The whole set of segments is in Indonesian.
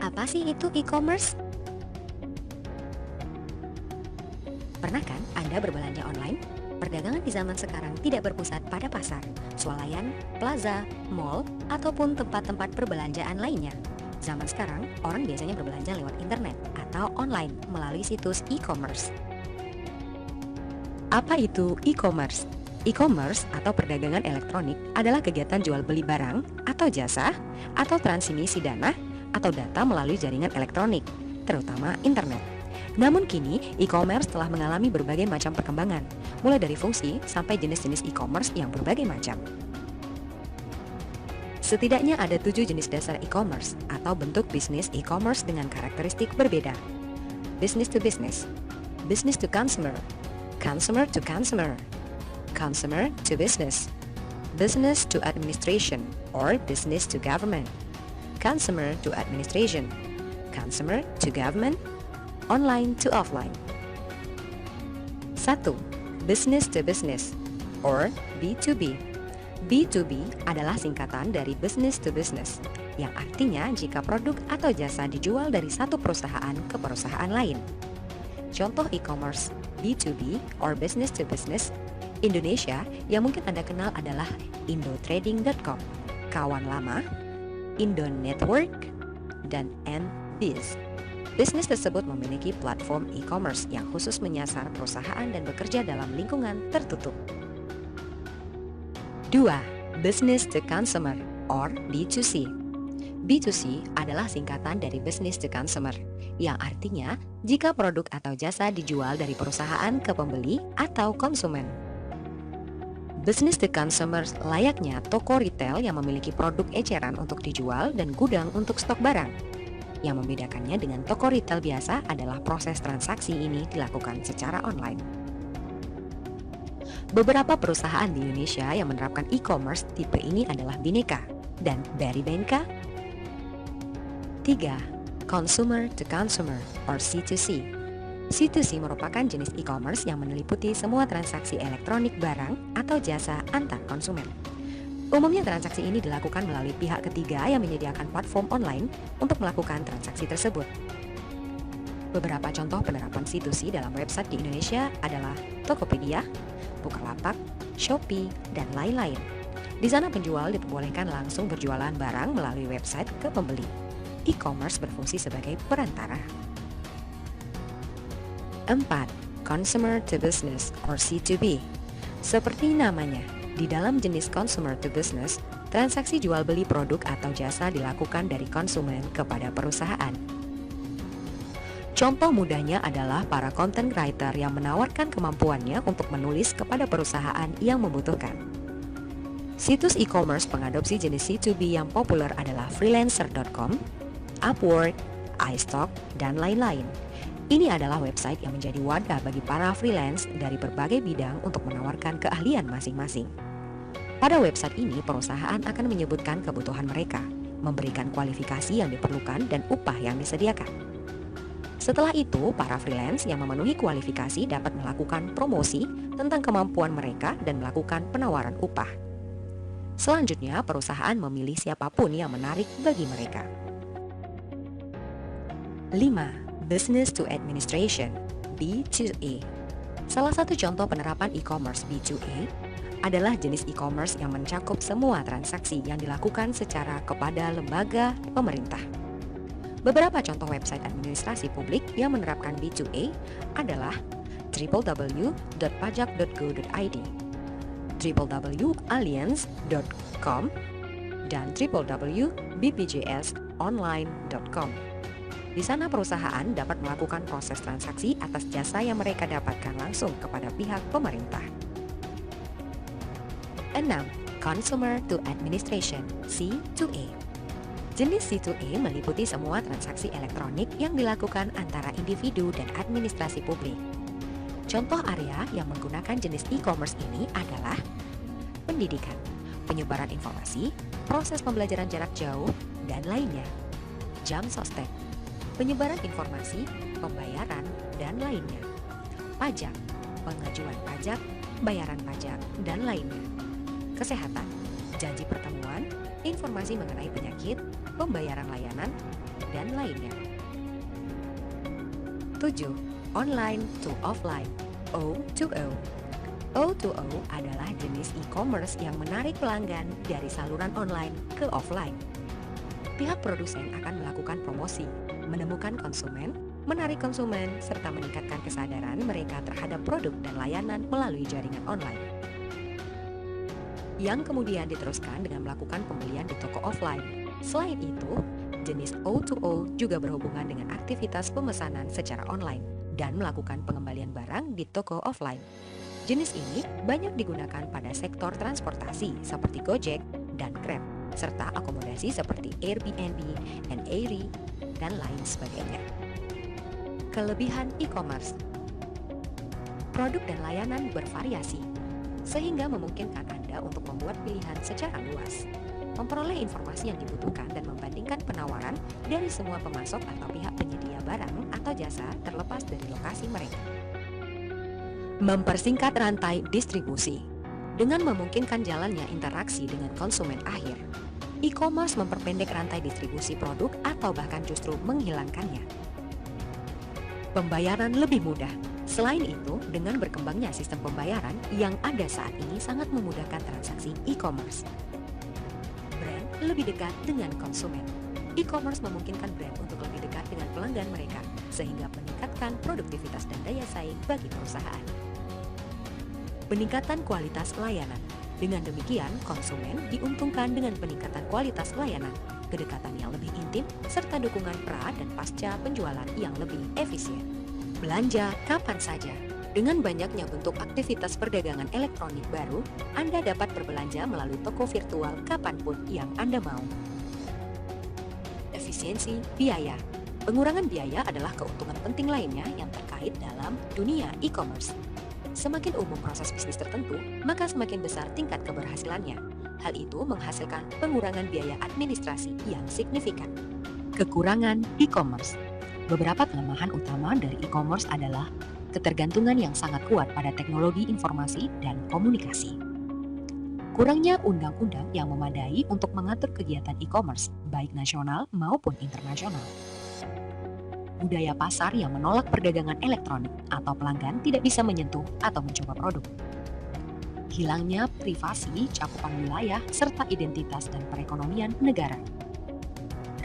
Apa sih itu e-commerce? Pernah kan Anda berbelanja online? Perdagangan di zaman sekarang tidak berpusat pada pasar, swalayan, plaza, mall, ataupun tempat-tempat perbelanjaan lainnya. Zaman sekarang, orang biasanya berbelanja lewat internet atau online melalui situs e-commerce. Apa itu e-commerce? E-commerce atau perdagangan elektronik adalah kegiatan jual beli barang atau jasa atau transmisi dana atau data melalui jaringan elektronik, terutama internet. Namun kini, e-commerce telah mengalami berbagai macam perkembangan, mulai dari fungsi sampai jenis-jenis e-commerce yang berbagai macam. Setidaknya ada 7 jenis dasar e-commerce atau bentuk bisnis e-commerce dengan karakteristik berbeda. Business to business, business to consumer, consumer to consumer, consumer to business, business to administration or business to government, consumer to administration, consumer to government, online to offline. 1. Business to business or B2B. B2B adalah singkatan dari business to business, yang artinya jika produk atau jasa dijual dari satu perusahaan ke perusahaan lain. Contoh e-commerce B2B or business to business Indonesia yang mungkin Anda kenal adalah indotrading.com, Kawan Lama, Indonetwork, dan Nbiz. Bisnis tersebut memiliki platform e-commerce yang khusus menyasar perusahaan dan bekerja dalam lingkungan tertutup. 2. Business to consumer or B2C. B2C adalah singkatan dari business to consumer, yang artinya jika produk atau jasa dijual dari perusahaan ke pembeli atau konsumen. Business to consumer layaknya toko retail yang memiliki produk eceran untuk dijual dan gudang untuk stok barang. Yang membedakannya dengan toko retail biasa adalah proses transaksi ini dilakukan secara online. Beberapa perusahaan di Indonesia yang menerapkan e-commerce tipe ini adalah Bhinneka dan Berrybenka. 3. Consumer to consumer or C2C. C2C merupakan jenis e-commerce yang meliputi semua transaksi elektronik barang atau jasa antar konsumen. Umumnya transaksi ini dilakukan melalui pihak ketiga yang menyediakan platform online untuk melakukan transaksi tersebut. Beberapa contoh penerapan C2C dalam website di Indonesia adalah Tokopedia, Bukalapak, Shopee, dan lain-lain. Di sana penjual diperbolehkan langsung berjualan barang melalui website ke pembeli. E-commerce berfungsi sebagai perantara. 4. Consumer to business or C2B. Seperti namanya, di dalam jenis consumer to business, transaksi jual beli produk atau jasa dilakukan dari konsumen kepada perusahaan. Contoh mudahnya adalah para content writer yang menawarkan kemampuannya untuk menulis kepada perusahaan yang membutuhkan. Situs e-commerce pengadopsi jenis C2B yang populer adalah freelancer.com, Upwork, iStock, dan lain-lain. Ini adalah website yang menjadi wadah bagi para freelance dari berbagai bidang untuk menawarkan keahlian masing-masing. Pada website ini, perusahaan akan menyebutkan kebutuhan mereka, memberikan kualifikasi yang diperlukan dan upah yang disediakan. Setelah itu, para freelance yang memenuhi kualifikasi dapat melakukan promosi tentang kemampuan mereka dan melakukan penawaran upah. Selanjutnya, perusahaan memilih siapapun yang menarik bagi mereka. 5. Business to Administration B2A. Salah satu contoh penerapan e-commerce B2A adalah jenis e-commerce yang mencakup semua transaksi yang dilakukan secara kepada lembaga pemerintah. Beberapa contoh website administrasi publik yang menerapkan B2A adalah www.pajak.go.id, www.alliance.com, dan www.bpjsonline.com. Di sana perusahaan dapat melakukan proses transaksi atas jasa yang mereka dapatkan langsung kepada pihak pemerintah. 6. Consumer to Administration C2A. Jenis C2A meliputi semua transaksi elektronik yang dilakukan antara individu dan administrasi publik. Contoh area yang menggunakan jenis e-commerce ini adalah pendidikan, penyebaran informasi, proses pembelajaran jarak jauh, dan lainnya. Jam sostek, penyebaran informasi, pembayaran, dan lainnya. Pajak, pengajuan pajak, bayaran pajak, dan lainnya. Kesehatan, janji pertemuan, informasi mengenai penyakit, pembayaran layanan, dan lainnya. 7. Online to offline, O2O. O2O adalah jenis e-commerce yang menarik pelanggan dari saluran online ke offline. Pihak produsen akan melakukan promosi, menemukan konsumen, menarik konsumen, serta meningkatkan kesadaran mereka terhadap produk dan layanan melalui jaringan online, yang kemudian diteruskan dengan melakukan pembelian di toko offline. Selain itu, jenis O2O juga berhubungan dengan aktivitas pemesanan secara online dan melakukan pengembalian barang di toko offline. Jenis ini banyak digunakan pada sektor transportasi seperti Gojek dan Grab, serta akomodasi seperti Airbnb dan Airi, dan lain sebagainya. Kelebihan e-commerce: produk dan layanan bervariasi, sehingga memungkinkan Anda untuk membuat pilihan secara luas, memperoleh informasi yang dibutuhkan dan membandingkan penawaran dari semua pemasok atau pihak penyedia barang atau jasa terlepas dari lokasi mereka. Mempersingkat rantai distribusi. Dengan memungkinkan jalannya interaksi dengan konsumen akhir, e-commerce memperpendek rantai distribusi produk atau bahkan justru menghilangkannya. Pembayaran lebih mudah. Selain itu, dengan berkembangnya sistem pembayaran yang ada saat ini sangat memudahkan transaksi e-commerce. Brand lebih dekat dengan konsumen. E-commerce memungkinkan brand untuk lebih dekat dengan pelanggan mereka, sehingga meningkatkan produktivitas dan daya saing bagi perusahaan. Peningkatan kualitas layanan. Dengan demikian, konsumen diuntungkan dengan peningkatan kualitas layanan, kedekatan yang lebih intim, serta dukungan pra dan pasca penjualan yang lebih efisien. Belanja kapan saja. Dengan banyaknya bentuk aktivitas perdagangan elektronik baru, Anda dapat berbelanja melalui toko virtual kapanpun yang Anda mau. Efisiensi biaya. Pengurangan biaya adalah keuntungan penting lainnya yang terkait dalam dunia e-commerce. Semakin umum proses bisnis tertentu, maka semakin besar tingkat keberhasilannya. Hal itu menghasilkan pengurangan biaya administrasi yang signifikan. Kekurangan e-commerce. Beberapa kelemahan utama dari e-commerce adalah ketergantungan yang sangat kuat pada teknologi informasi dan komunikasi. Kurangnya undang-undang yang memadai untuk mengatur kegiatan e-commerce, baik nasional maupun internasional. Budaya pasar yang menolak perdagangan elektronik atau pelanggan tidak bisa menyentuh atau mencoba produk. Hilangnya privasi, cakupan wilayah, serta identitas dan perekonomian negara.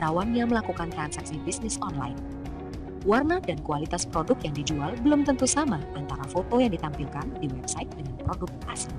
Rawannya melakukan transaksi bisnis online. Warna dan kualitas produk yang dijual belum tentu sama antara foto yang ditampilkan di website dengan produk asli.